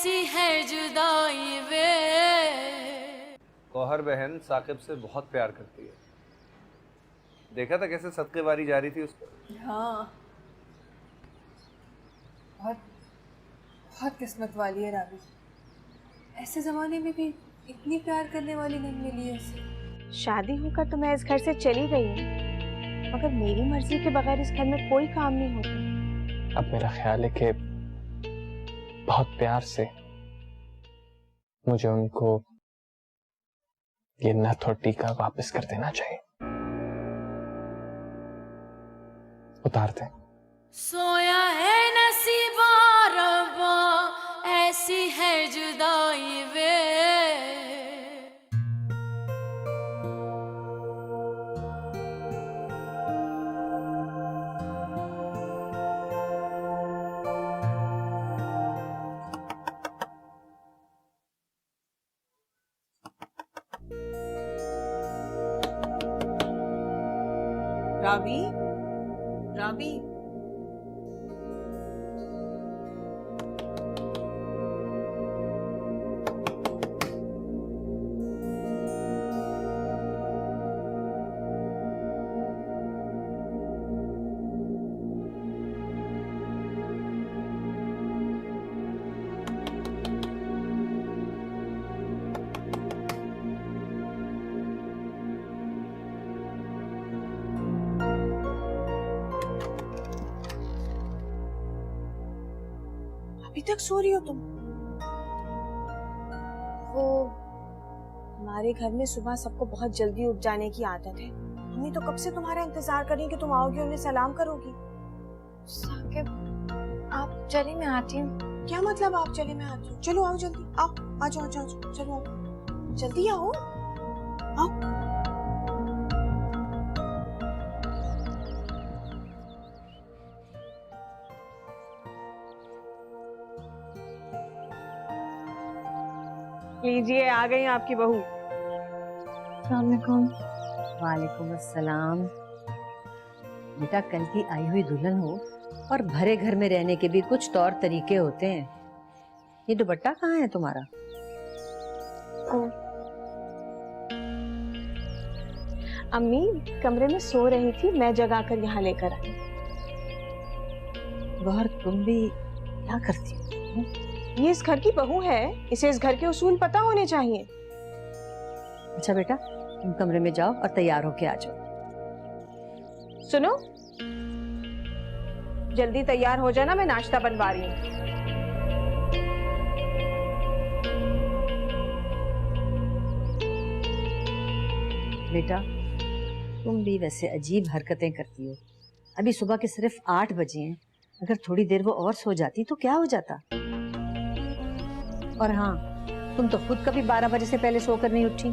ऐसी है जुदाई वे। गौहर बहन साकिब से बहुत प्यार करती है। देखा था कैसे सदके वारी जा रही थी उस पर। हाँ, बहुत बहुत किस्मत वाली है राबी। ऐसे जमाने में भी इतनी प्यार करने वाली नहीं मिली है उसे। शादी होकर तो मैं इस घर से चली गई हूँ, मगर मेरी मर्जी के बगैर इस घर में कोई काम नहीं होता। अब मेरा ख्याल है कि बहुत प्यार से मुझे उनको ये नथ और टीका वापस कर देना चाहिए। उतार दें। सोया है नसीबा रब्बा, ऐसी है जुदाई वे। राबी, राबी, अभी तक सो रही हो तुम? वो हमारे घर में सुबह सबको बहुत जल्दी उठ जाने की आदत है। मम्मी तो कब से तुम्हारा इंतजार कर रही है कि तुम आओगी, उन्हें सलाम करोगी। साकिब, आप चलिए मैं आती हूँ। क्या मतलब आप चले मैं आती हूँ? चलो आओ जल्दी, आओ आ जाओ, जाओ चलो आओ, जल्दी आओ आओ। लीजिए, आ गई आपकी बहू। अस्सलामुअलैकुम। वालेकुम अस्सलाम। बेटा, कल की आई हुई दुल्हन हो और भरे घर में रहने के भी कुछ तौर तरीके होते हैं। ये दुपट्टा कहाँ है तुम्हारा? अम्मी कमरे में सो रही थी, मैं जगा कर यहाँ लेकर आई। गौहर, तुम भी क्या करती हो? ये इस घर की बहू है, इसे इस घर के उसूल पता होने चाहिए। अच्छा बेटा, तुम कमरे में जाओ और तैयार होके आ जाओ। सुनो, जल्दी तैयार हो जाना, मैं नाश्ता बनवा रही हूँ। बेटा, तुम भी वैसे अजीब हरकतें करती हो। अभी सुबह के सिर्फ 8 बजे हैं। अगर थोड़ी देर वो और सो जाती तो क्या हो जाता। और हाँ, तुम तो खुद कभी 12 बजे से पहले सोकर नहीं उठी।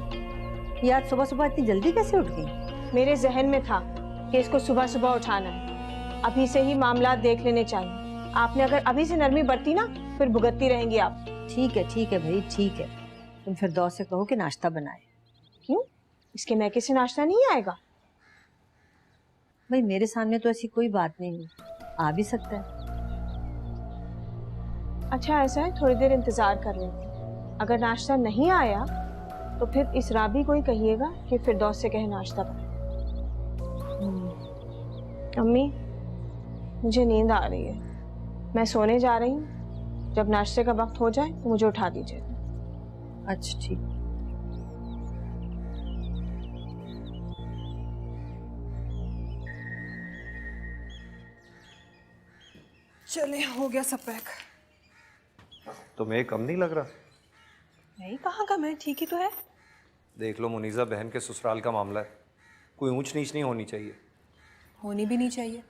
यार, सुबह सुबह इतनी जल्दी कैसे उठ गई? मेरे जहन में था कि इसको सुबह सुबह उठाना है। अभी से ही मामला देख लेने चाहिए। आपने अगर अभी से नरमी बरती ना, फिर भुगतती रहेंगी आप। ठीक है भाई, ठीक है। तुम फिर दौ से कहो कि नाश्ता बनाए। क्यों? इसके मैके से नाश्ता नहीं आएगा? भाई, मेरे सामने तो ऐसी कोई बात नहीं है, आ भी सकता है। अच्छा ऐसा है, थोड़ी देर इंतजार कर लेते हैं। अगर नाश्ता नहीं आया तो फिर इस राबी को ही कहिएगा कि फिरदौस से कहे नाश्ता बनाए। अम्मी, मुझे नींद आ रही है, मैं सोने जा रही हूँ। जब नाश्ते का वक्त हो जाए तो मुझे उठा दीजिए। अच्छा ठीक। चले, हो गया सब पैक। तुम्हें कम नहीं लग रहा? नहीं, कहाँ का, मैं ठीक ही तो है। देख लो मुनीजा, बहन के ससुराल का मामला है, कोई ऊंच नीच नहीं होनी चाहिए। होनी भी नहीं चाहिए,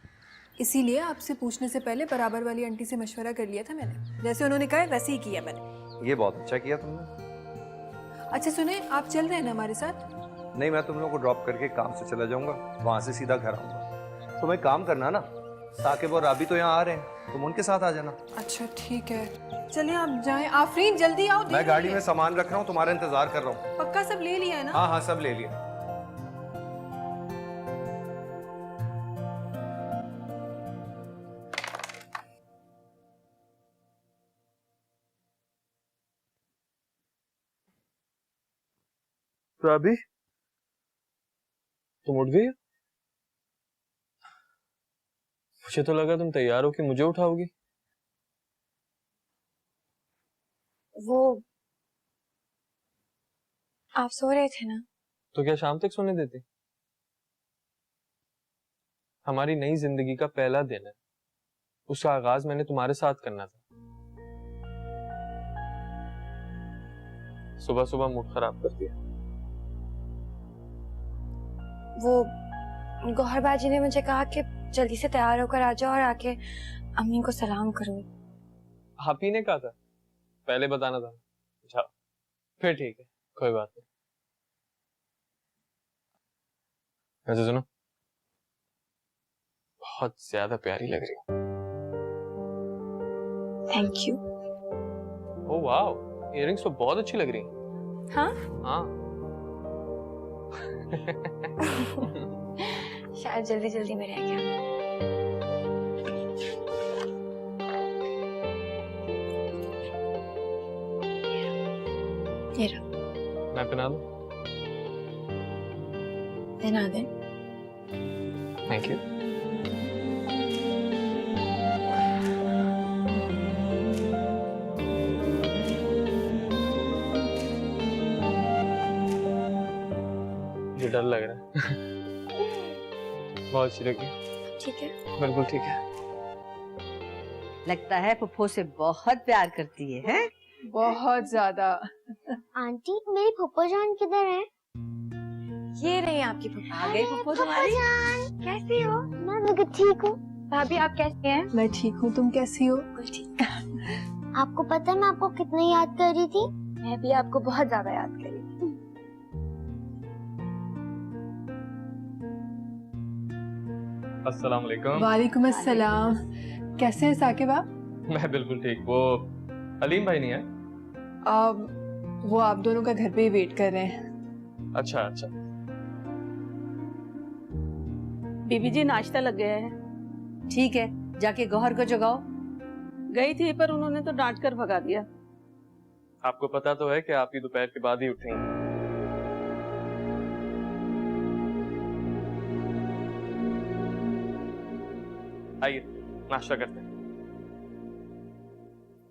इसीलिए आपसे पूछने से पहले बराबर वाली आंटी से मशवरा कर लिया था मैंने। जैसे उन्होंने कहा वैसे ही किया मैंने। ये बहुत अच्छा किया तुमने। अच्छा सुने, आप चल रहे हैं ना हमारे साथ? नहीं, मैं तुम लोगों को ड्रॉप करके काम से चला जाऊंगा, वहां से सीधा घर आऊंगा। तुम एक काम करना ना, साकिब और राबी तो यहाँ आ रहे हैं, तुम उनके साथ आ जाना। अच्छा ठीक है, चलिए आप जाएं। आफरीन जल्दी आओ। मैं गाड़ी में सामान रख रहा हूँ, तुम्हारा इंतजार कर रहा हूँ। पक्का सब ले लिया है ना? हाँ हाँ, सब ले लिया। राबी, तुम उठ गई हो? मुझे तो लगा तुम तैयार हो कि मुझे उठाओगी। वो आप सो रहे थे ना? तो क्या शाम तक सोने देती? हमारी नई जिंदगी का पहला दिन है, उसका आगाज मैंने तुम्हारे साथ करना था। सुबह सुबह मूड खराब कर दिया। वो गौहर बाजी ने मुझे कहा कि जल्दी से तैयार होकर आ जाओ और आके अम्मी को सलाम करो। आप ही ने कहा था, पहले बताना था। अच्छा फिर ठीक है, कोई बात नहीं। वैसे सुनो, बहुत ज्यादा प्यारी लग रही हो। Thank you. ओह वाह, इयररिंग्स तो बहुत अच्छी लग रही हैं। हाँ? हाँ। शायद जल्दी जल्दी में रह गया। ये रहा। मैं पहना दूं? पहना दे। Thank you. मुझे डर लग रहा है। बहुत अच्छी लगी। ठीक है। बिल्कुल ठीक है। लगता है फुफ्फो से बहुत प्यार करती है, हैं? बहुत ज्यादा। आंटी मेरी फुफ्फो जान किधर है? ये रही आपकी फुफ्फो। आ गई फुफ्फो तुम्हारी। जान कैसी हो? मैं बिल्कुल ठीक हूँ। भाभी आप कैसी हैं? मैं ठीक हूँ, तुम कैसी हो? बिल्कुल ठीक। आपको पता है मैं आपको कितनी याद कर रही थी? मैं भी आपको बहुत ज्यादा याद करी। अस्सलाम वालेकुम। वालेकुम अस्सलाम। कैसे हैं साकिब आप? मैं बिल्कुल ठीक। वो अलीम भाई नहीं है? वो आप दोनों का घर पे ही वेट कर रहे हैं। अच्छा अच्छा। बीबी जी नाश्ता लग गया है। ठीक है, जाके गौहर को जगाओ। गई थी पर उन्होंने तो डांट कर भगा दिया। आपको पता तो है कि आप ही दोपहर के बाद ही उठेंगे। आइए नाश्ता करते हैं।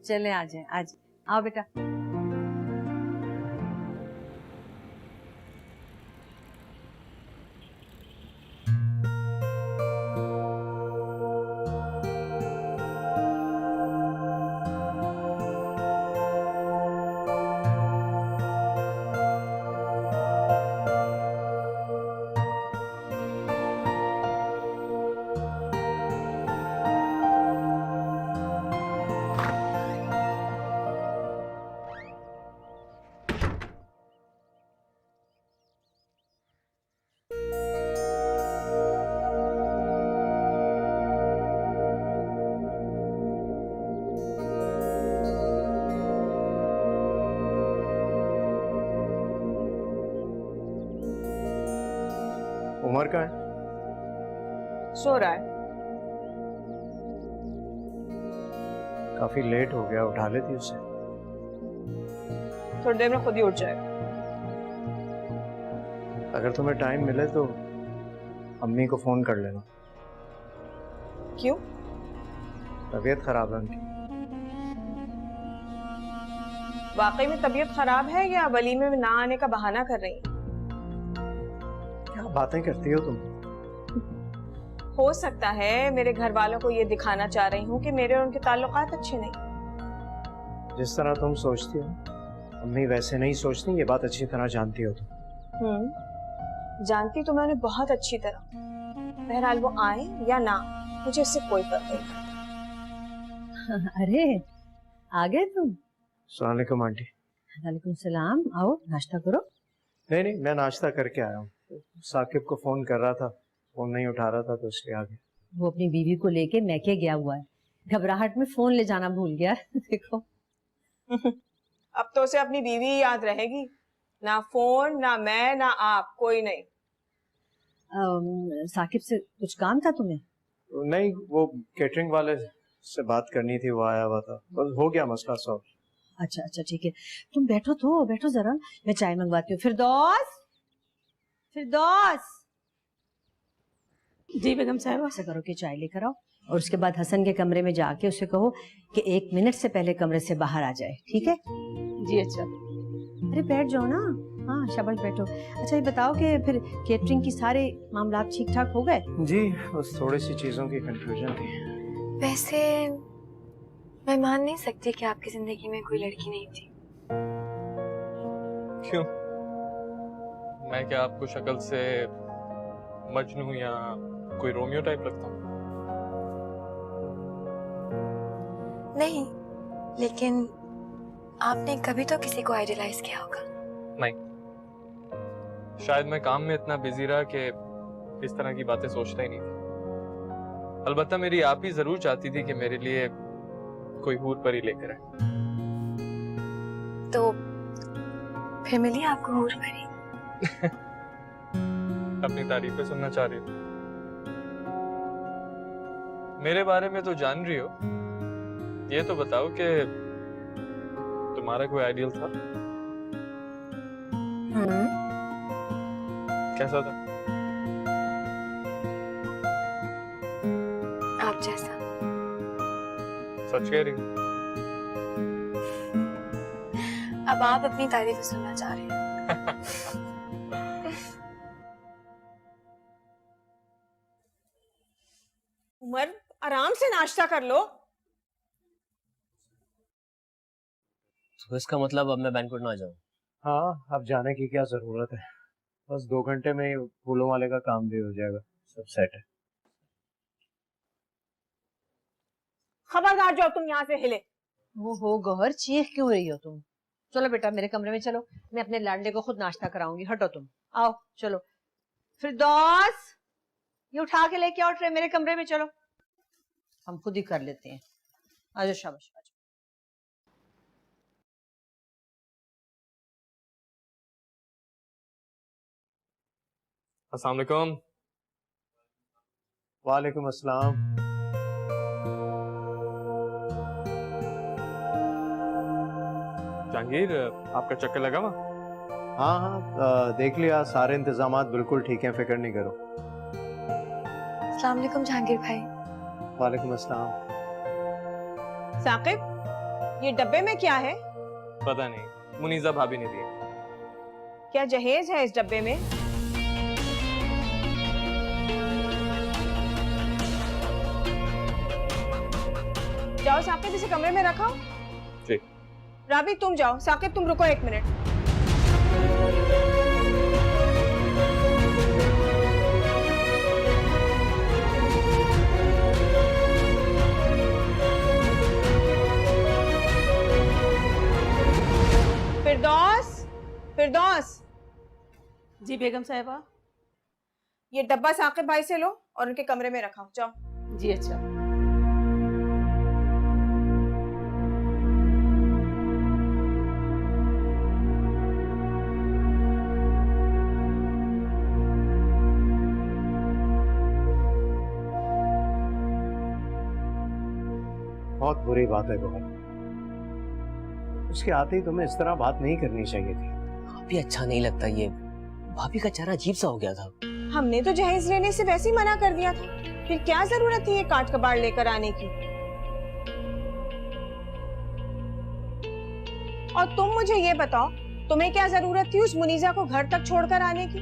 चले आ जाए, आज आओ बेटा। उमर का है? सो रहा है। काफी लेट हो गया, उठा लेती उसे। थोड़ी देर में खुद ही उठ जाएगा। अगर तुम्हें टाइम मिले तो अम्मी को फोन कर लेना। क्यों? तबीयत खराब है उनकी। वाकई में तबीयत खराब है या वलीमे में ना आने का बहाना कर रही है? क्या बातें करती हो तुम? हो सकता है मेरे घर वालों को ये दिखाना चाह रही हूँ कि मेरे और उनके ताल्लुकात अच्छे नहीं। जिस तरह तुम सोचती हो अम्मी वैसे नहीं सोचती, ये बात अच्छी तरह जानती हो तुम। जानती तो मैं उन्हें बहुत अच्छी तरह। बहरहाल वो आए या ना, मुझे इससे कोई फर्क नहीं पड़ता। अरे आ गए तुम? अस्सलाम वालेकुम आंटी। वालेकुम सलाम। आओ नाश्ता करो। नहीं नहीं, मैं नाश्ता करके आया हूँ। साकिब को फोन कर रहा था, फोन नहीं उठा रहा था तो इसलिए आ गया। वो अपनी बीवी को लेके मैके गया हुआ है, घबराहट में फोन ले जाना भूल गया। देखो अब तो उसे अपनी बीवी ही याद रहेगी, ना फोन ना मैं ना आप, कोई नहीं। साकिब से कुछ काम था तुम्हें? नहीं, वो केटरिंग वाले से बात करनी थी, वो आया हुआ था, बस हो गया मसला सॉल्व। अच्छा अच्छा ठीक है, तुम बैठो तो बैठो जरा, मैं चाय मंगवाती हूँ। फिरदौस फिरदौस, जी बेगम साहिबा। ऐसा करो कि चाय लेकर आओ और उसके बाद हसन के कमरे में जाके उसे कहो कि 1 मिनट से पहले कमरे से बाहर आ जाए, ठीक है? जी अच्छा। अरे बैठ जाओ ना। हाँ शाबाश, बैठो। अच्छा ये बताओ कि फिर केटरिंग की सारे मामला ठीक ठाक हो गए? जी, बस थोड़ी सी चीजों की कंफ्यूजन थी। वैसे मैं मान नहीं सकती कि आपकी जिंदगी में कोई लड़की नहीं थी। क्यों? मैं क्या आपको शक्ल से मजनू या कोई रोमियो टाइप लगता हूँ? नहीं, लेकिन आपने कभी तो किसी को आइडियलाइज किया होगा। नहीं, शायद मैं काम में इतना बिजी रहा कि इस तरह की बातें सोचता ही नहीं था। अलबत्ता मेरी आप ही जरूर चाहती थी कि मेरे लिए कोई हूर परी लेकर आए। तो फिर मिली आपको हूर परी? अपनी तारीफें सुनना चाह रही हो? मेरे बारे में तो जान रही हो, ये तो बताओ कि तुम्हारा कोई आइडियल था? कैसा था? आप जैसा। सच कह रही हो? अब आप अपनी तारीफ सुनना चाह रहे हैं। उमर, आराम से नाश्ता कर लो। तो इसका मतलब अब मैं बैंक्वेट ना जाऊं? हाँ, अब जाने की क्या जरूरत है, बस 2 घंटे में ही फूलों वाले का काम भी हो जाएगा, सब सेट है। खबरदार जाओ तुम यहाँ से हिले। वो हो गौहर, चीख क्यों रही हो तुम? चलो बेटा मेरे कमरे में चलो, मैं अपने लाडले को खुद नाश्ता कराऊंगी। हटो तुम, आओ चलो। फिरदौस, ये उठा के लेके आओ ट्रे, मेरे कमरे में चलो, हम खुद ही कर लेते हैं। आजो शाबाश, आजो। अस्सलाम वालेकुम। वालेकुम अस्सलाम। जहांगीर, आपका चक्कर लगा वहाँ? हाँ हाँ, देख लिया, सारे इंतजामात बिल्कुल ठीक हैं, फिक्र नहीं करो। अस्सलाम वालेकुम जहांगीर भाई। वालेकुम अस्सलाम। साकिब, ये डब्बे में क्या है? पता नहीं, मुनीजा भाभी ने दिया। क्या जहेज है इस डब्बे में? जाओ साकिब, इसे कमरे में रखो। जी। राबी तुम जाओ, साकिब तुम रुको 1 मिनट। फिरदौस, फिरदौस, जी बेगम साहिबा। ये डब्बा साकिब भाई से लो और उनके कमरे में रखाओ, जाओ। जी अच्छा। बहुत बुरी बात है गौहर, उसके आते ही तुम्हें इस तरह बात नहीं करनी चाहिए थी। अभी अच्छा नहीं लगता ये, भाभी का चेहरा अजीब सा हो गया था। हमने तो जहेज लेने से वैसे ही मना कर दिया था, फिर क्या जरूरत थी ये काट कबाड़ लेकर आने की? और तुम मुझे ये बताओ, तुम्हें क्या जरूरत थी उस मुनीजा को घर तक छोड़कर आने की?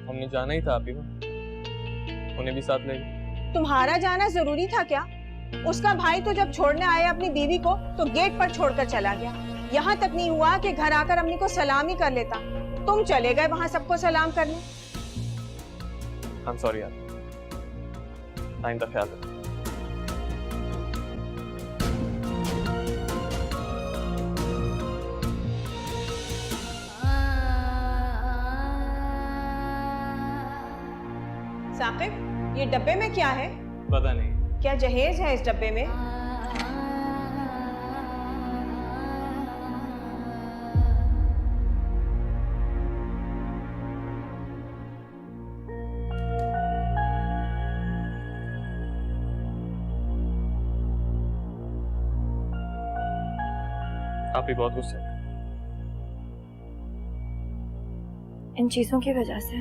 हमने जाना ही था आप ही को, उन्हें भी साथ ले गए। तुम्हारा जाना जरूरी था क्या? उसका भाई तो जब छोड़ने आया अपनी बीवी को तो गेट पर छोड़कर चला गया, यहाँ तक नहीं हुआ कि घर आकर अम्मी को सलाम ही कर लेता। तुम चले गए वहां सबको सलाम करने। I'm sorry यार, आइंदा ख्याल रखना। साकिब, ये डब्बे में क्या है? पता नहीं। क्या जहेज है इस डब्बे में? आप ही बहुत गुस्से में। इन चीजों की वजह से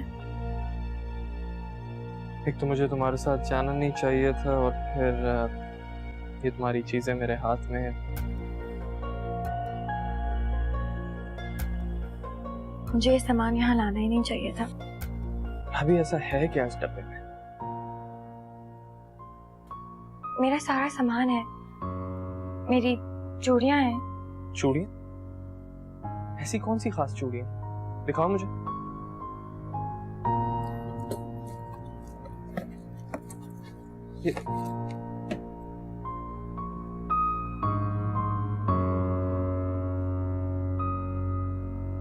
एक तो मुझे तुम्हारे साथ जाना नहीं चाहिए था, और फिर ये तुम्हारी चीजें मेरे हाथ में है। मुझे ये सामान यहाँ लाना ही नहीं चाहिए था। अभी ऐसा है क्या इस डब्बे में? मेरा सारा सामान है, मेरी चूड़ियां हैं। चूड़ियां? ऐसी कौन सी खास चूड़ियां? दिखाओ मुझे। ये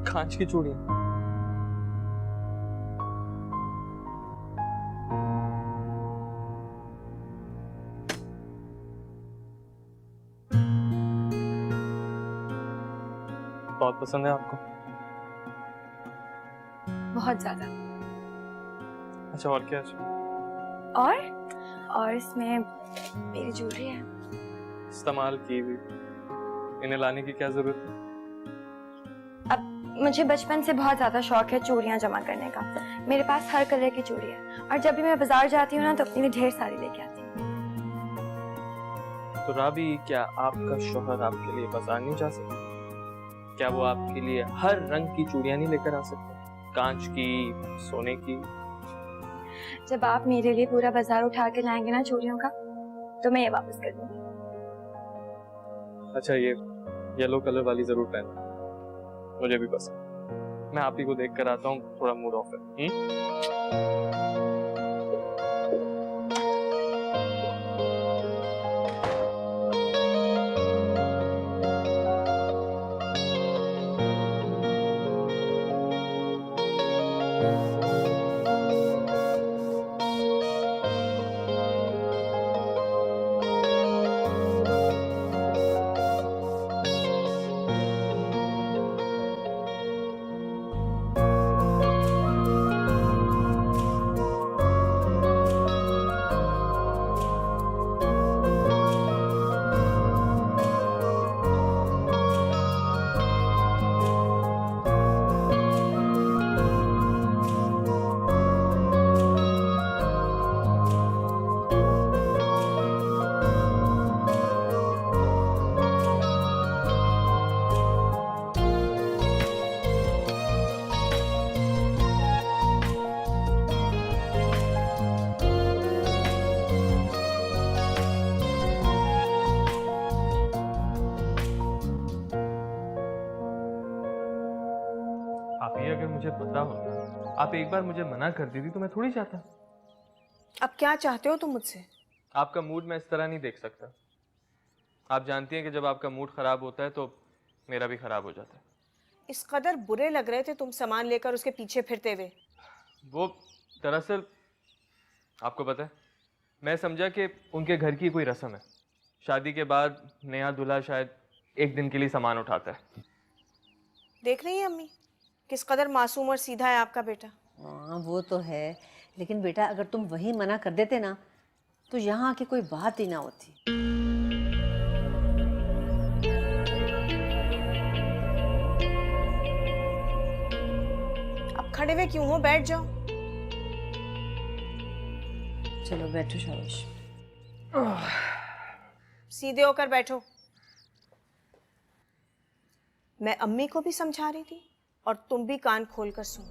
कांच की चूड़ियां। बहुत पसंद है आपको? बहुत ज्यादा। अच्छा, और क्या है? और इसमें मेरी ज्वेलरी है। इस्तेमाल की हुई, इन्हें लाने की क्या जरूरत है? अब मुझे बचपन से बहुत ज्यादा शौक है चूड़ियां जमा करने का। मेरे पास हर कलर की चूड़ी है, और जब भी मैं बाजार जाती हूँ ना तो अपने लिए ढेर सारी लेके आती हूँ। तो राबी, क्या आपका शौहर आपके लिए बाजार नहीं जा सकता? क्या वो आपके लिए हर रंग की चूड़ियां नहीं लेकर आ सकते? कांच की, सोने की? जब आप मेरे लिए पूरा बाजार उठा के लाएंगे ना चूड़ियों का, तो मैं ये वापस कर दूंगी। अच्छा, ये येलो कलर वाली जरूर पहनना, मुझे भी पसंद। मैं आप ही को देख कर आता हूँ, थोड़ा मूड ऑफ है। आप ही अगर मुझे पता होता, आप एक बार मुझे मना कर दी थी तो मैं थोड़ी चाहता। अब क्या चाहते हो तुम मुझसे? आपका मूड मैं इस तरह नहीं देख सकता। आप जानती हैं कि जब आपका मूड खराब होता है तो मेरा भी खराब हो जाता है। इस कदर बुरे लग रहे थे तुम सामान लेकर उसके पीछे फिरते हुए। वो दरअसल आपको पता है, मैं समझा कि उनके घर की कोई रस्म है। शादी के बाद नया दूल्हा शायद एक दिन के लिए सामान उठाता है। देख रही है अम्मी किस कदर मासूम और सीधा है आपका बेटा। हाँ वो तो है, लेकिन बेटा अगर तुम वही मना कर देते ना तो यहाँ की कोई बात ही ना होती। अब खड़े हुए क्यों हो, बैठ जाओ। चलो बैठो शाबाश। सीधे होकर बैठो। मैं अम्मी को भी समझा रही थी और तुम भी कान खोल कर सुन।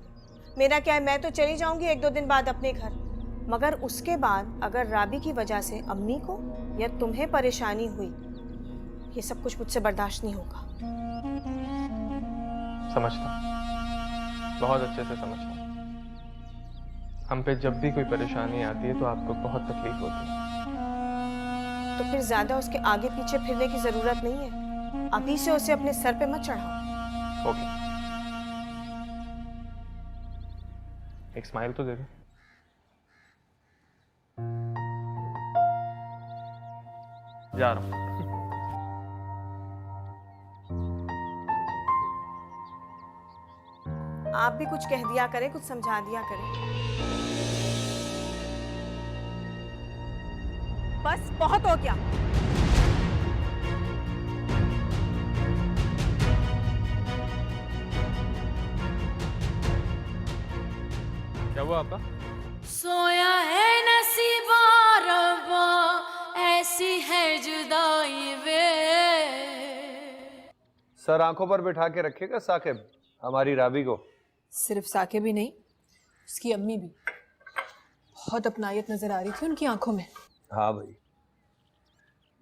मेरा क्या है, मैं तो चली जाऊंगी 1-2 दिन बाद अपने घर, मगर उसके बाद अगर राबी की वजह से अम्मी को या तुम्हें परेशानी हुई, ये सब कुछ मुझसे बर्दाश्त नहीं होगा। समझता हूँ, बहुत अच्छे से समझता हूँ। हम पे जब भी कोई परेशानी आती है तो आपको बहुत तकलीफ होती है। तो फिर ज्यादा उसके आगे पीछे फिरने की जरूरत नहीं है। अभी से उसे अपने सर पे मत चढ़ाओ। ओके, एक स्माइल तो दे दो। जा रहा हूं। आप भी कुछ कह दिया करें, कुछ समझा दिया करें। बस बहुत हो गया। क्या हुआ आपा? सोया है जुदाई वे। सर आंखों पर बिठा के रखेगा साकिब हमारी राबी को। सिर्फ साके भी नहीं, उसकी अम्मी भी। बहुत अपनायत नजर आ रही थी उनकी आंखों में। हाँ भाई,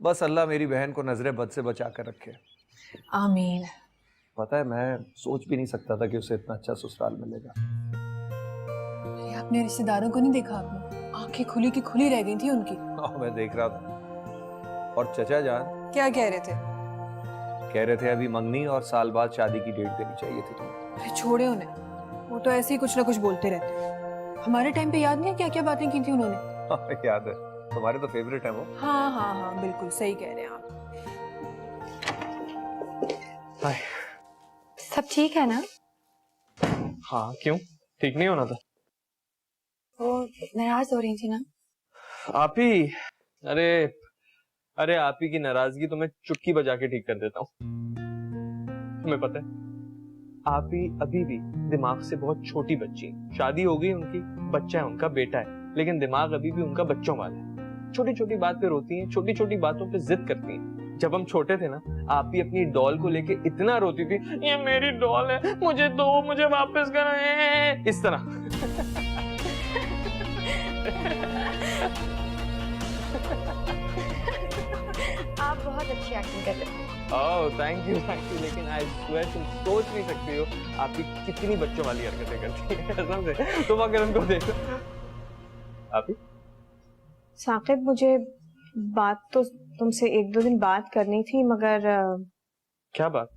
बस अल्लाह मेरी बहन को नजरे बद से बचा कर रखे। आमीन। पता है मैं सोच भी नहीं सकता था कि उसे इतना अच्छा ससुराल मिलेगा। अरे अपने रिश्तेदारों को नहीं देखा आपने? आंखें खुली की खुली रह गई थी उनकी। हाँ, मैं देख रहा था। और चचा जान क्या कह रहे थे? कह रहे थे अभी मंगनी और साल बाद शादी की डेट देनी चाहिए थी तुम्हें। अरे छोड़े उन्हें, वो तो ऐसे ही कुछ ना कुछ बोलते रहते हैं। हमारे टाइम पे याद नहीं है क्या क्या बातें की थी उन्होंने? हाँ, याद है, तुम्हारे तो फेवरेट है वो। हाँ हाँ हाँ, बिल्कुल सही कह रहे हैं आप। हाय। सब ठीक है ना? हाँ, क्यों? ठीक नहीं होना था? वो नाराज हो रही थी ना? आप ही, अरे अरे आप ही की नाराजगी तो मैं चुटकी बजा के ठीक कर देता हूँ। तुम्हें पता है आप ही अभी भी दिमाग से बहुत छोटी बच्ची है। शादी हो गई उनकी, बच्चा है उनका, बेटा है, लेकिन दिमाग अभी भी उनका बच्चों वाला है। छोटी छोटी बात पे रोती हैं, छोटी छोटी बातों पे जिद करती हैं। जब हम छोटे थे ना, आप ही अपनी डॉल को लेके इतना रोती थी, ये मेरी डॉल है, मुझे दो, मुझे वापस करो, इस तरह। आप बहुत अच्छी एक्टिंग कर रहे हो। ओह थैंक यू, लेकिन आई स्वेयर तुम सोच नहीं सकती हो आप ही कितनी बच्चों वाली हरकतें करती है। कसम से तुम अगर उनको देखो। आप ही साकिब, मुझे बात तो तुमसे 1-2 दिन बात करनी थी, मगर क्या बात?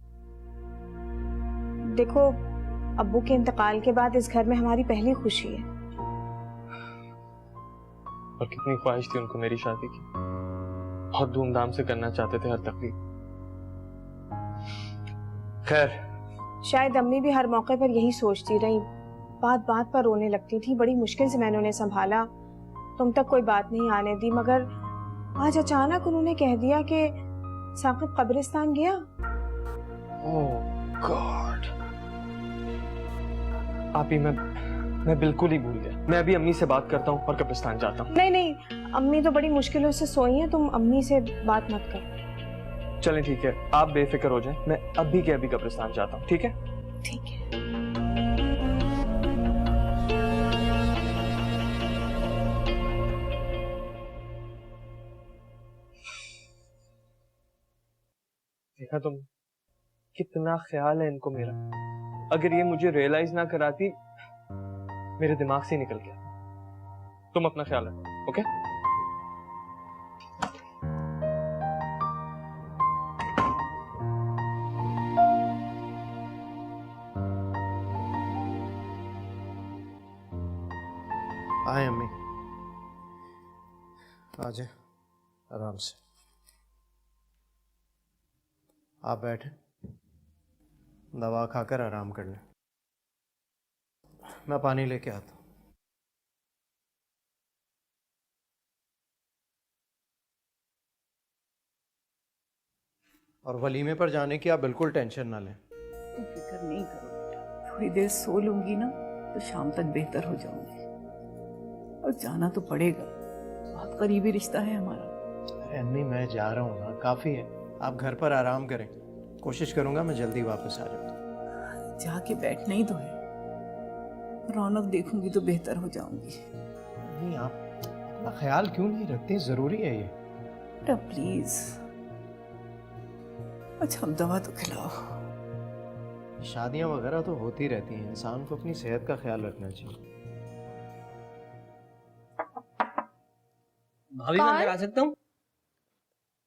देखो, अब्बू के इंतकाल के बाद इस घर में हमारी पहली खुशी है। और कितनी ख्वाहिश थी उनको मेरी शादी की, बहुत धूमधाम से करना चाहते थे हर तकलीफ। खैर, शायद अम्मी भी हर मौके पर यही सोचती रही, बात बात पर रोने लगती थी। बड़ी मुश्किल से मैंने उन्हें संभाला, तुम तक कोई बात नहीं आने दी, मगर आज अचानक उन्होंने कह दिया कि साकिब कब्रिस्तान गया। ओह गॉड, आप ही मैं बिल्कुल ही भूल गया। मैं अभी अम्मी से बात करता हूँ और कब्रिस्तान जाता हूँ। नहीं नहीं, अम्मी तो बड़ी मुश्किलों से सोई हैं, तुम अम्मी से बात मत करो। चलें ठीक है, आप बेफिक्र हो जाएं, मैं अभी के अभी कब्रिस्तान जाता हूँ, ठीक है? ठीक है। देखा तुम, कितना ख्याल है इनको मेरा। अगर ये मुझे रियलाइज ना कराती, मेरे दिमाग से निकल गया। तुम अपना ख्याल रखो, ओके? आए अम्मी, आ जाए आराम से। आप बैठे, दवा खाकर आराम कर लें। मैं पानी लेके आता हूँ। और वलीमे पर जाने की आप बिल्कुल टेंशन ना लें। तुम फिक्र नहीं करो बेटा, थोड़ी देर सो लूंगी ना तो शाम तक बेहतर हो जाऊंगी। और जाना तो पड़ेगा, बहुत करीबी रिश्ता है हमारा। अरे अम्मी, मैं जा रहा हूँ ना, काफ़ी है। आप घर पर आराम करें, कोशिश करूँगा मैं जल्दी वापस आ जाऊँ। जाके बैठना ही तो है, रौनक देखूंगी तो बेहतर हो जाऊंगी। नहीं, आप अपना ख्याल क्यों नहीं रखते? ज़रूरी है ये। बेटा प्लीज, अच्छा अब दवा तो खिलाओ। शादियाँ वगैरह तो होती रहती हैं, इंसान को अपनी सेहत का ख्याल रखना चाहिए। भाभी मैं अंदर आ सकता हूँ?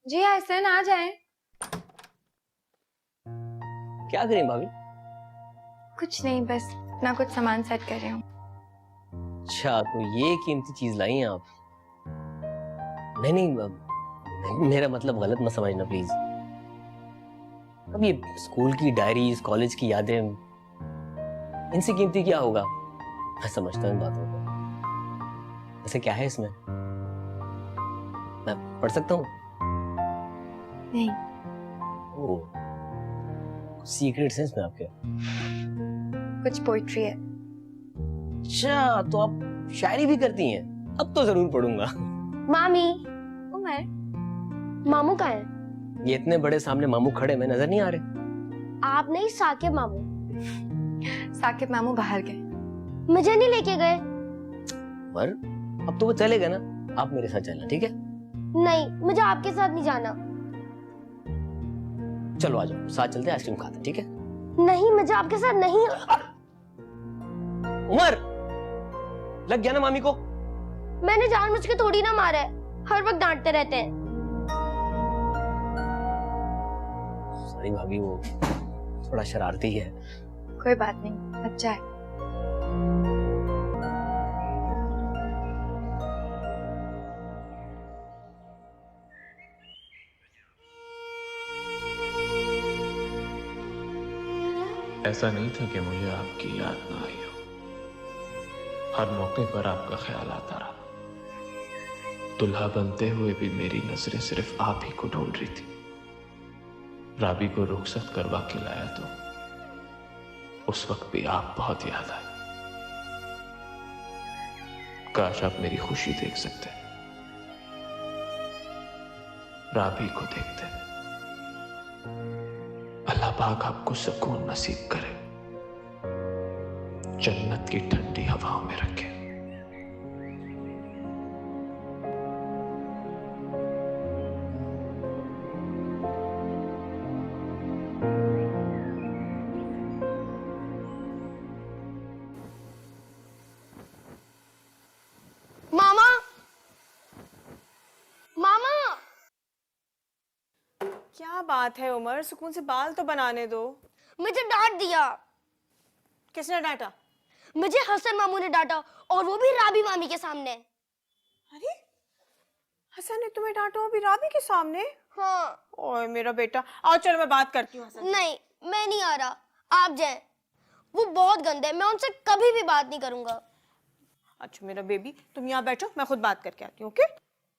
जी हसन, आ जाएं। क्या करें भाभी? कुछ नहीं, बस अपना कुछ सामान सेट कर रही हूँ। अच्छा, तो ये कीमती चीज लाई हैं आप? नहीं मेरा मतलब गलत मत समझना प्लीज। अब ये स्कूल की डायरीज, कॉलेज की यादें, इनसे कीमती क्या होगा? मैं समझता हूँ इन बातों को। ऐसे क्या है इसमें? मैं पढ़ सकता हूँ? नहीं। ओह, सीक्रेट सेंस में आपके? कुछ पोइट्री है। अच्छा, तो आप शायरी भी करती हैं? अब तो जरूर पढ़ूंगा। मामी, उमर, मामू कहाँ है? ये इतने बड़े सामने मामू खड़े में नजर नहीं आ रहे? आप नहीं, साकिब मामू। साकिब मामू बाहर गए। मुझे नहीं लेके गए। पर अब तो वो चले गए ना, आप मेरे साथ चलना, ठीक है? नहीं, मुझे आपके साथ नहीं जाना। चलो आ जाओ, साथ चलते आइसक्रीम खाते, ठीक है? नहीं, मुझे आपके साथ नहीं। उमर, लग गया ना मामी को? मैंने जानबूझ के थोड़ी ना मारा है, हर वक्त डांटते रहते हैं। सॉरी भाभी, वो थोड़ा शरारती है। कोई बात नहीं, बच्चा है। ऐसा नहीं था कि मुझे आपकी याद ना आई हो। हर मौके पर आपका ख्याल आता रहा। दुल्हा बनते हुए भी मेरी नजरें सिर्फ आप ही को ढूंढ रही थी। राबी को रुखसत करवा के लाया तो उस वक्त भी आप बहुत याद आए। काश आप मेरी खुशी देख सकते, राबी को देखते। अल्लाह पाक आपको सुकून नसीब करे, जन्नत की ठंडी हवाओं में रखे। मामा, मामा। क्या बात है उमर, सुकून से बाल तो बनाने दो। मुझे डांट दिया। किसने डांटा? मुझे हसन मामू ने डांटा, और वो भी राबी मामी के सामने। अरे हसन ने तुम्हें डांटा, अभी राबी के सामने? हाँ। ओए मेरा बेटा, आओ चलो मैं बात करती हूँ हसन। नहीं, मैं नहीं आ रहा, आप जाएं। वो बहुत गंदे हैं, मैं उनसे कभी भी बात नहीं करूंगा। अच्छा मेरा बेबी, तुम यहाँ बैठो, मैं खुद बात करके आती हूँ। ओके,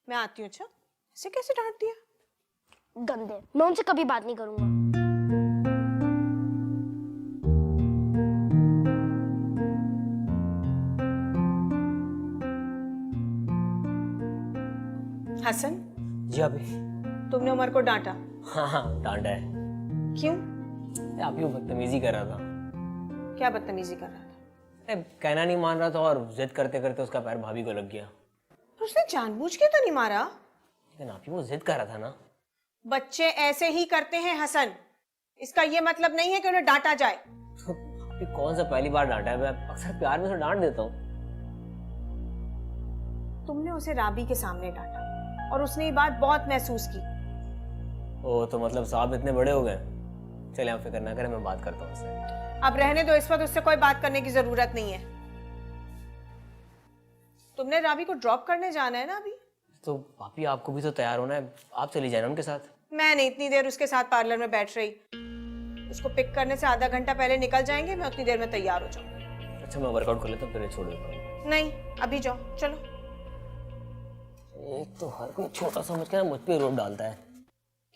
मैं आती हूँ। अच्छा, ऐसे कैसे डांट दिया? गंदे, मैं उनसे कभी बात नहीं करूंगा। हसन, जी अभी तुमने उमर को डांटा? हाँ हाँ डांटा है। क्यों? आप ही बदतमीजी कर रहा था। क्या बदतमीजी कर रहा था? अरे कहना नहीं मान रहा था और जिद करते करते उसका पैर भाभी को लग गया। पर उसने जानबूझ के तो नहीं मारा? लेकिन आप ही वो जिद कर रहा था ना। बच्चे ऐसे ही करते हैं हसन, इसका ये मतलब नहीं है कि उन्हें डांटा जाए। अभी कौन सा पहली बार डांटा है? मैं अक्सर प्यार में उसे डांट देता हूँ। तुमने उसे राबी के सामने डांटा और उसने ये बात बहुत महसूस की। ओ तो मतलब साहब इतने बड़े हो गए। चलिए आप फिक्र ना करें, मैं बात करता हूँ उससे। अब रहने दो, इस वक्त उससे कोई बात करने की जरूरत नहीं है। तुमने राबी को ड्रॉप करने जाना है ना अभी? तो पापी आपको भी तो तैयार होना है, आप चली जाए ना उनके साथ। मैं नहीं इतनी देर उसके साथ पार्लर में बैठ रही। उसको पिक करने से आधा घंटा पहले निकल जाएंगे, मैं उतनी देर में तैयार हो जाऊंगी। अच्छा मैं वर्कआउट कर लेता हूँ, फिर छोड़ देता हूँ। नहीं अभी जाओ, चलो। एक तो हर कोई छोटा समझ के ना मुझ पे रोब डालता है।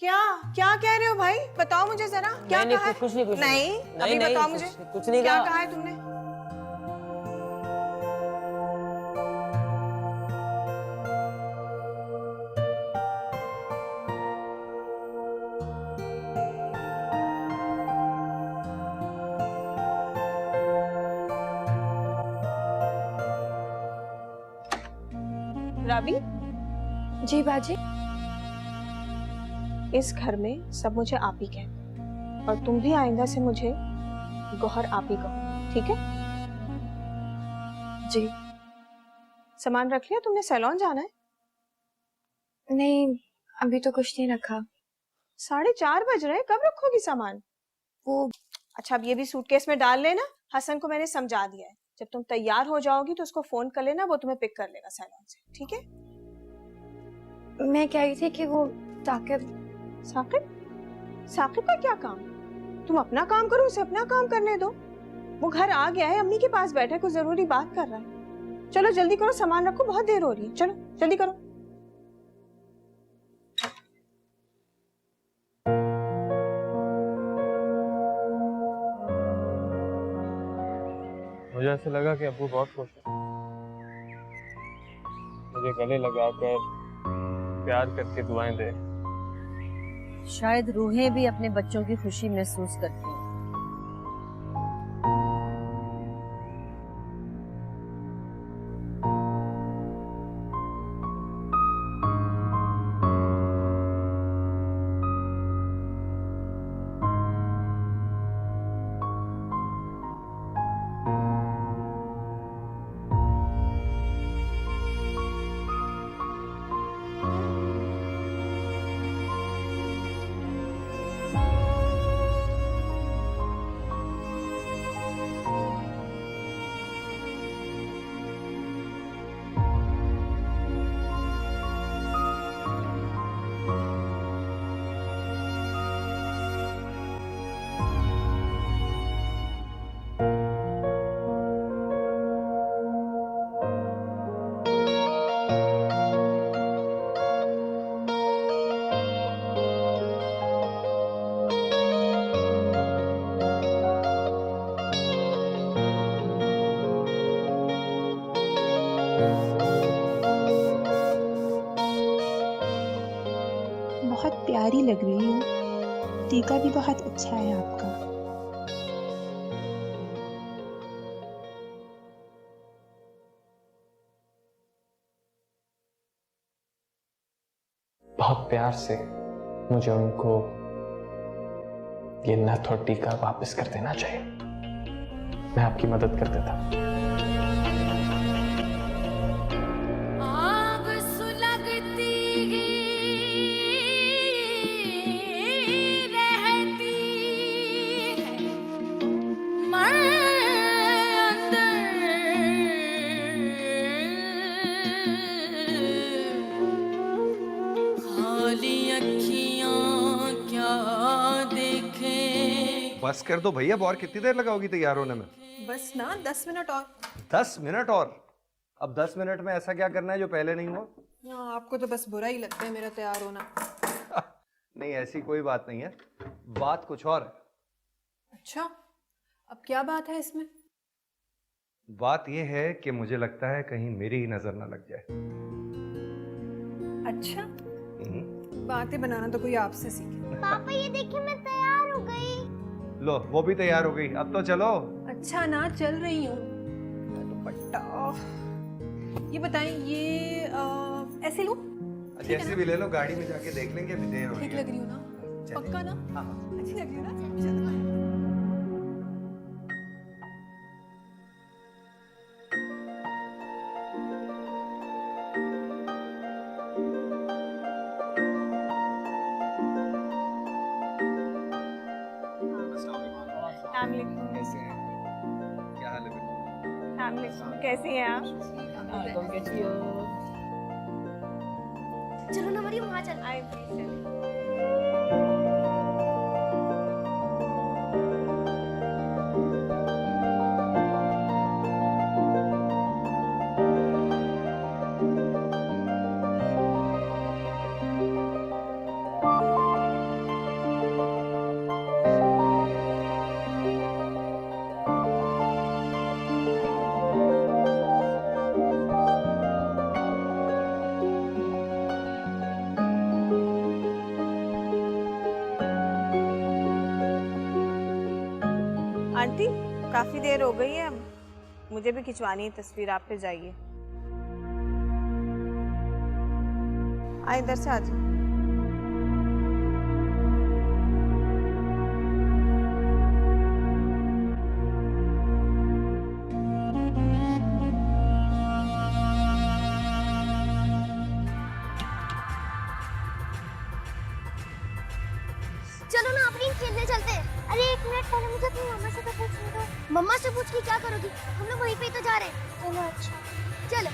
क्या क्या कह रहे हो भाई? बताओ मुझे जरा, क्या नहीं, कहा है? कुछ नहीं, कुछ नहीं, नहीं, अभी नहीं, बताओ मुझे कुछ नहीं क्या कहा। कहा है तुमने? राबी, जी बाजी। इस घर में सब मुझे आप ही कहते, और तुम भी आइंदा से मुझे गौहर आप ही कहो, ठीक है? जी। सामान रख लिया तुमने? सैलून जाना है? नहीं, अभी तो कुछ नहीं रखा। 4:30 बज रहे हैं, कब रखोगी सामान? वो अच्छा अब ये भी सूटकेस में डाल लेना। हसन को मैंने समझा दिया है, जब तुम तैयार हो जाओगी तो उसको फोन कर लेना, वो तुम्हें पिक कर लेगा सैलून से, ठीक है? मैं कह रही थी कि वो साकिब साकिब का क्या काम? तुम अपना काम करो, उसे अपना काम करने दो। वो घर आ गया है, अम्मी के पास बैठा है, कुछ जरूरी बात कर रहा है। चलो जल्दी करो, सामान रखो, बहुत देर हो रही है। चलो जल्दी करो। मुझे ऐसे लगा कि अब्बू बहुत खुश है। मुझे गले लगाकर प्यार करके दुआएं दे। शायद रूहें भी अपने बच्चों की खुशी महसूस करती हैं। बहुत प्यारी लग रही हो। टीका भी बहुत अच्छा है आपका। बहुत प्यार से मुझे उनको ये नथ और टीका वापस कर देना चाहिए। मैं आपकी मदद कर देता। बस कर दो भैया, और कितनी देर लगाओगी तैयार होने में? बस ना 10 मिनट और। 10 मिनट और? अब 10 मिनट में ऐसा क्या करना है जो पहले नहीं हुआ? हाँ, आपको तो बस बुरा ही लगता है मेरा तैयार होना। नहीं, ऐसी कोई बात नहीं है, बात कुछ और है। अच्छा, अब क्या बात है इसमें? बात यह है कि मुझे लगता है कहीं मेरी ही नजर ना लग जाए। अच्छा, बातें बनाना तो कोई आपसे सीखे। पापा ये देखिए मैं तैयार हो गई। लो, वो भी तैयार हो गई, अब तो चलो। अच्छा ना, चल रही हूँ। दुपट्टा ये बताएं, ये ऐसे लूं? जैसे भी ले लो, गाड़ी में जाके देख लेंगे, अभी देर हो रही है। ठीक लग रही हूँ ना? पक्का ना? हाँ। अच्छी लग रही हूँ ना? चलो। कैसे हैं? क्या हाल है? कैसी हैं आप? चलो ना मरियम, वहाँ चल। आंटी, काफी देर हो गई है, मुझे भी खिंचवानी है तस्वीर। आप पे जाइए। इधर से आ जाओ। चलो ना अपनी खेलने चलते हैं। अरे एक मिनट, पहले मुझे अपनी मम्मा से तो पूछने दो। मम्मा से पूछ के क्या करोगी? हम लोग वहीं पे ही तो जा रहे हैं। चलो अच्छा, चलो।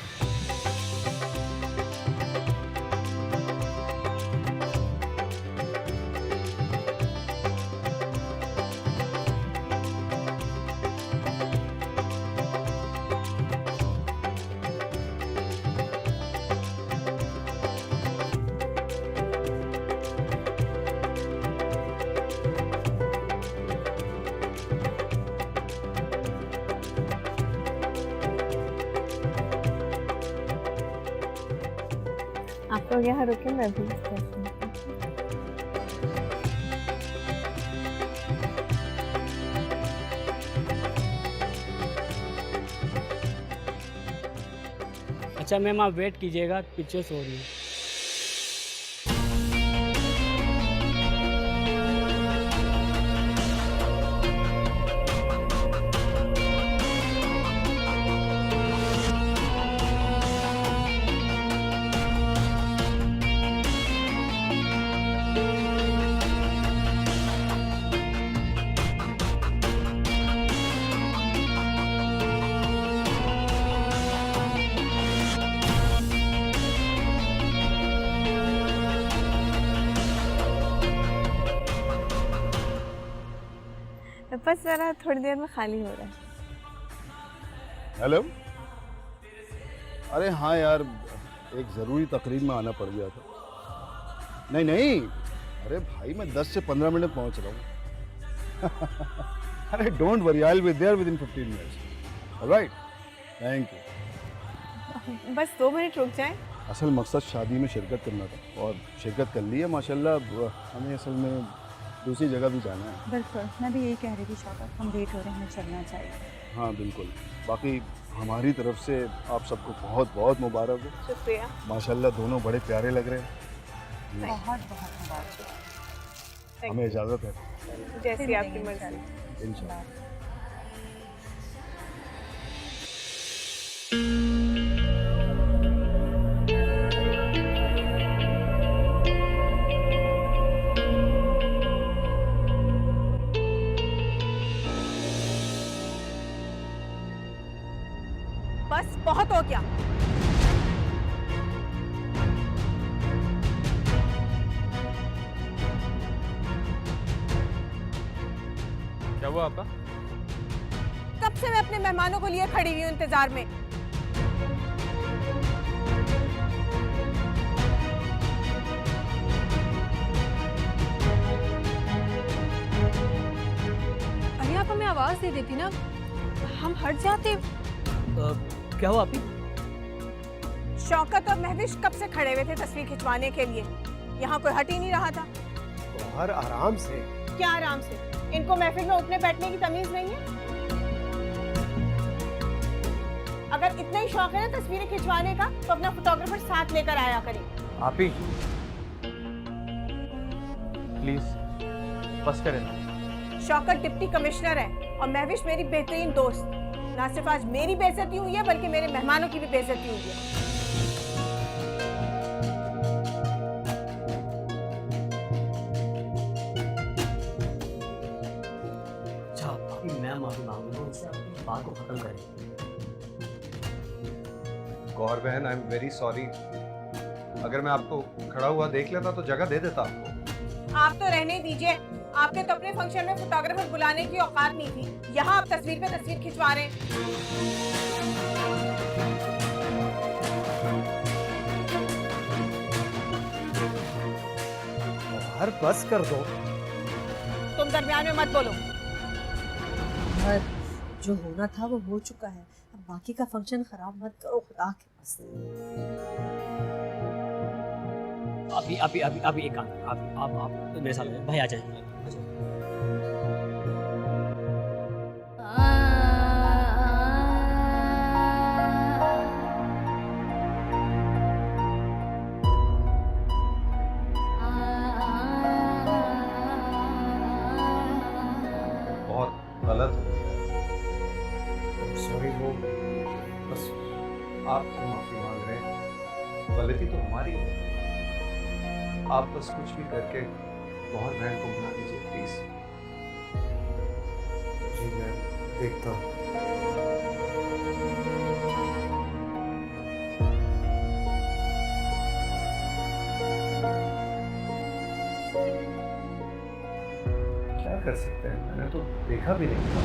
आप लोग यहाँ रुके, मैं भी अच्छा मैम आप वेट कीजिएगा, पीछे सो रही है। बस ज़रा थोड़ी देर में खाली हो रहा है। हेलो। अरे हाँ यार, एक ज़रूरी तकरीब में आना पड़ गया था। नहीं नहीं, अरे भाई मैं 10 से 15 मिनट में पहुंच रहा हूँ। अरे don't worry, I will be there within 15 minutes. Alright, thank you. बस 2 मिनट रुक जाएं। असल मकसद शादी में शिरकत करना था और शिरकत कर ली है माशाल्लाह। हमें असल में दूसरी जगह भी जाना है। बिल्कुल, मैं भी यही कह रही थी शौकत, हम लेट हो रहे हैं, हमें चलना चाहिए। हाँ बिल्कुल। बाकी हमारी तरफ से आप सबको बहुत बहुत मुबारक हो। शुक्रिया। माशाल्लाह दोनों बड़े प्यारे लग रहे हैं। बहुत बहुत मुबारक। हमें इजाज़त है। जैसी आपकी मर्जी। इंशाल्लाह। बस बहुत हो गया। क्या हुआ आपा? कब से मैं अपने मेहमानों को लिए खड़ी हुई हूं इंतजार में। अरे आप हमें आवाज दे देती ना, हम हट जाते। क्या हुआ आपी? शौकत और महविश कब से खड़े हुए थे तस्वीर खिंचवाने के लिए, यहाँ कोई हट ही नहीं रहा था। हर आराम से। क्या आराम से? इनको महफिल में उठने बैठने की तमीज नहीं है? अगर इतना ही शौक है ना तस्वीरें खिंचवाने का, तो अपना फोटोग्राफर साथ लेकर आया करें। आपी प्लीज बस करें ना। शौकत डिप्टी कमिश्नर है और महविश मेरी बेहतरीन दोस्त। ना सिर्फ आज मेरी बेइज्जती हुई है, बल्कि मेरे मेहमानों की भी बेइज्जती हुई है। अच्छा अभी मैं माफी मांगूंगा उनसे, अपनी बात को खत्म करें। गौर बहन, आई एम वेरी सॉरी। अगर मैं आपको खड़ा हुआ देख लेता तो जगह दे देता आपको। आप तो रहने दीजिए, आपके तो अपने फंक्शन में फोटोग्राफर बुलाने की औकात नहीं थी। यहाँ आप तस्वीर पे तस्वीर खिंचवा रहे हैं। हर बस कर दो। तुम दरमियान में मत बोलो। जो होना था वो हो चुका है, अब बाकी का फंक्शन खराब मत करो खुदा के वास्ते। अभी एक काम करो, आप मेरे साथ भाई आ जाए। बहुत गलत। सॉरी, वो बस आप क्यों माफी मांग रहे हैं? गलती तो हमारी है। आप बस कुछ भी करके बहुत बहन को मना दीजिए प्लीज। जी मैं देखता हूँ। क्या कर सकते हैं, मैंने तो देखा भी नहीं था।